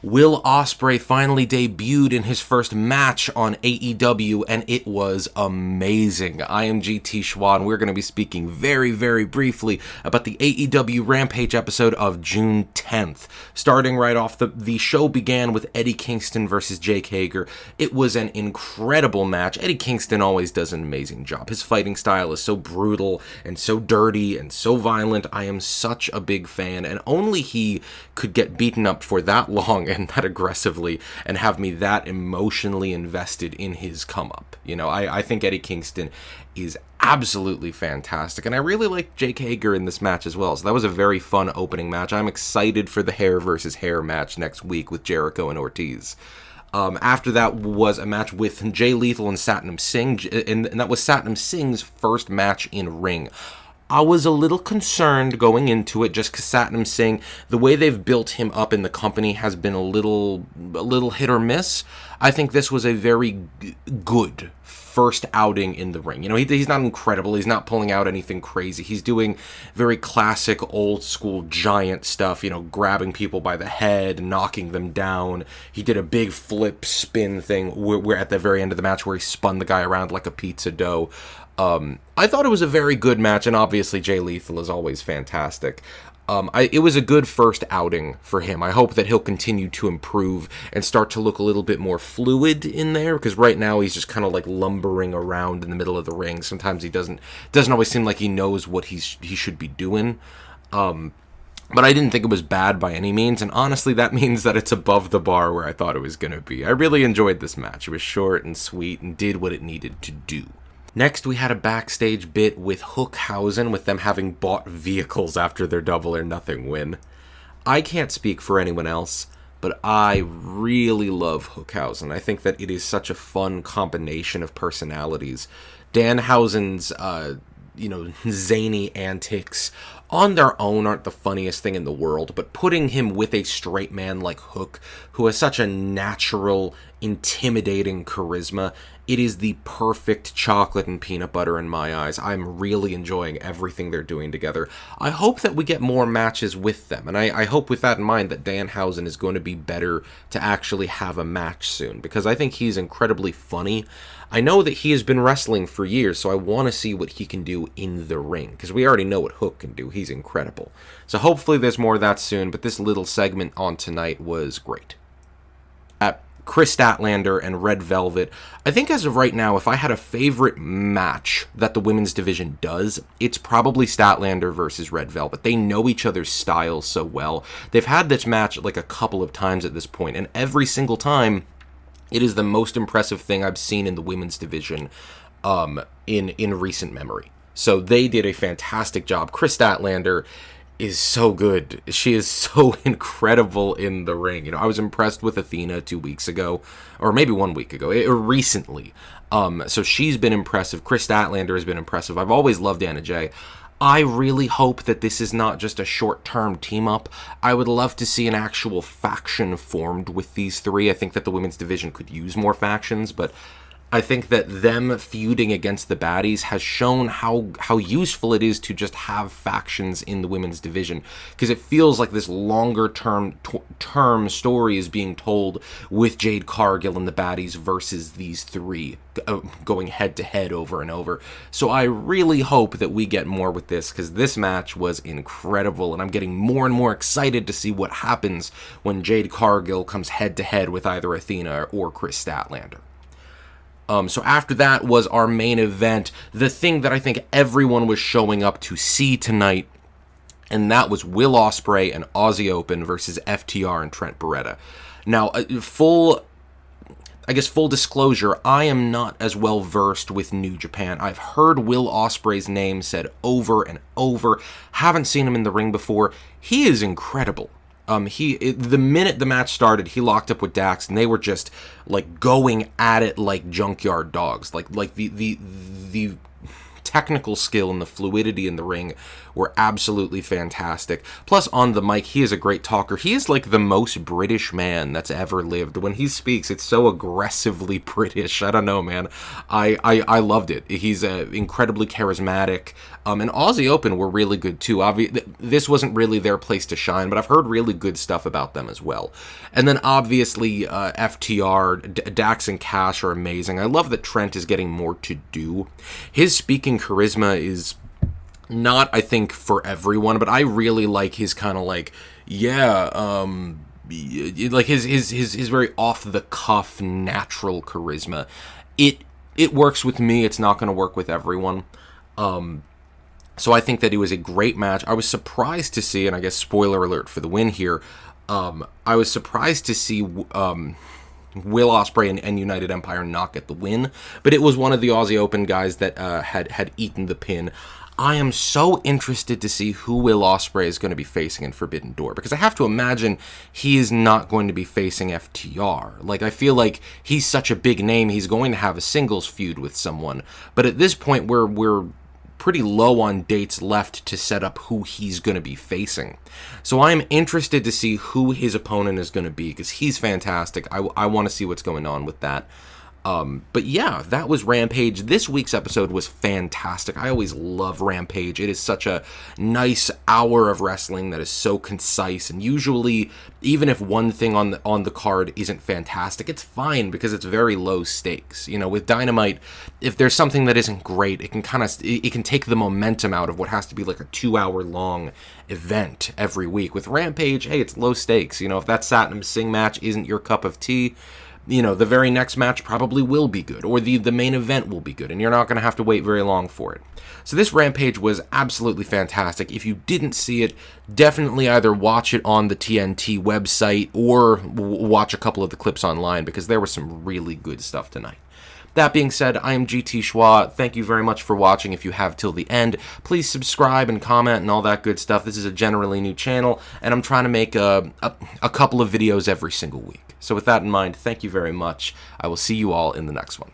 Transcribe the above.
Will Ospreay finally debuted in his first match on AEW, and it was amazing. I am GT Schwa, and we're going to be speaking very, very briefly about the AEW Rampage episode of June 10th. Starting right off, the show began with Eddie Kingston versus Jake Hager. It was an incredible match. Eddie Kingston always does an amazing job. His fighting style is so brutal and so dirty and so violent. I am such a big fan, and only he could get beaten up for that long and that aggressively and have me that emotionally invested in his come up. You know, I think Eddie Kingston is absolutely fantastic, and I really like Jake Hager in this match as well, so that was a very fun opening match. I'm excited for the hair versus hair match next week with Jericho and Ortiz. After that was a match with Jay Lethal and Satnam Singh, and that was Satnam Singh's first match in ring. I was a little concerned going into it just because Satnam Singh, the way they've built him up in the company has been a little hit or miss. I think this was a very good first outing in the ring. You know, he's not incredible. He's not pulling out anything crazy. He's doing very classic old school giant stuff, you know, grabbing people by the head, knocking them down. He did a big flip spin thing where at the very end of the match where he spun the guy around like a pizza dough. I thought it was a very good match, and obviously Jay Lethal is always fantastic. It was a good first outing for him. I hope that he'll continue to improve and start to look a little bit more fluid in there, because right now he's just kind of like lumbering around in the middle of the ring. Sometimes he doesn't always seem like he knows what he should be doing. But I didn't think it was bad by any means, and honestly that means that it's above the bar where I thought it was going to be. I really enjoyed this match. It was short and sweet and did what it needed to do. Next, we had a backstage bit with Hookhausen, with them having bought vehicles after their Double or Nothing win. I can't speak for anyone else, but I really love Hookhausen. I think that it is such a fun combination of personalities. Danhausen's, zany antics on their own aren't the funniest thing in the world, but putting him with a straight man like Hook, who has such a natural, intimidating charisma, it is the perfect chocolate and peanut butter in my eyes. I'm really enjoying everything they're doing together. I hope that we get more matches with them, and I hope with that in mind that Danhausen is going to be better to actually have a match soon, because I think he's incredibly funny. I know that he has been wrestling for years, so I want to see what he can do in the ring, because we already know what Hook can do. He's incredible. So hopefully there's more of that soon, but this little segment on tonight was great. Kris Statlander and Red Velvet. I think as of right now, if I had a favorite match that the women's division does, it's probably Statlander versus Red Velvet. They know each other's styles so well. They've had this match like a couple of times at this point, and every single time, it is the most impressive thing I've seen in the women's division in recent memory. So they did a fantastic job. Kris Statlander is so good. She is so incredible in the ring. You know, I was impressed with Athena 2 weeks ago, or maybe 1 week ago, recently. So she's been impressive. Kris Statlander has been impressive. I've always loved Anna Jay. I really hope that this is not just a short-term team-up. I would love to see an actual faction formed with these three. I think that the women's division could use more factions, but I think that them feuding against the baddies has shown how useful it is to just have factions in the women's division, because it feels like this longer term story is being told with Jade Cargill and the baddies versus these three going head to head over and over. So I really hope that we get more with this, because this match was incredible, and I'm getting more and more excited to see what happens when Jade Cargill comes head to head with either Athena or Kris Statlander. So after that was our main event, the thing that I think everyone was showing up to see tonight, and that was Will Ospreay and Aussie Open versus FTR and Trent Beretta. Now, full disclosure, I am not as well versed with New Japan. I've heard Will Ospreay's name said over and over, haven't seen him in the ring before. He is incredible. The minute the match started, he locked up with Dax, and they were just like going at it like junkyard dogs. Like the technical skill and the fluidity in the ring were absolutely fantastic. Plus, on the mic, he is a great talker. He is like the most British man that's ever lived. When he speaks, it's so aggressively British. I don't know, man. I loved it. He's incredibly charismatic. And Aussie Open were really good too. This wasn't really their place to shine, but I've heard really good stuff about them as well. And then obviously FTR, Dax and Cash are amazing. I love that Trent is getting more to do. His speaking charisma is not, I think, for everyone, but I really like his kind of like, like his very off the cuff, natural charisma. It works with me. It's not going to work with everyone. So I think that it was a great match. I was surprised to see, and I guess spoiler alert for the win here, I was surprised to see Will Ospreay and United Empire not get the win, but it was one of the Aussie Open guys that had eaten the pin. I am so interested to see who Will Ospreay is going to be facing in Forbidden Door, because I have to imagine he is not going to be facing FTR. Like, I feel like he's such a big name, he's going to have a singles feud with someone, but at this point we're pretty low on dates left to set up who he's going to be facing. So I'm interested to see who his opponent is going to be, because he's fantastic. I want to see what's going on with that. But yeah, that was Rampage. This week's episode was fantastic. I always love Rampage. It is such a nice hour of wrestling that is so concise, and usually, even if one thing on the card isn't fantastic, it's fine because it's very low stakes. You know, with Dynamite, if there's something that isn't great, it can take the momentum out of what has to be like a 2-hour long event every week. With Rampage, hey, it's low stakes. You know, if that Satnam Singh match isn't your cup of tea, you know, the very next match probably will be good, or the main event will be good, and you're not going to have to wait very long for it. So this Rampage was absolutely fantastic. If you didn't see it, definitely either watch it on the TNT website or watch a couple of the clips online, because there was some really good stuff tonight. That being said, I am GT Schwa. Thank you very much for watching. If you have till the end, please subscribe and comment and all that good stuff. This is a generally new channel, and I'm trying to make a couple of videos every single week. So with that in mind, thank you very much. I will see you all in the next one.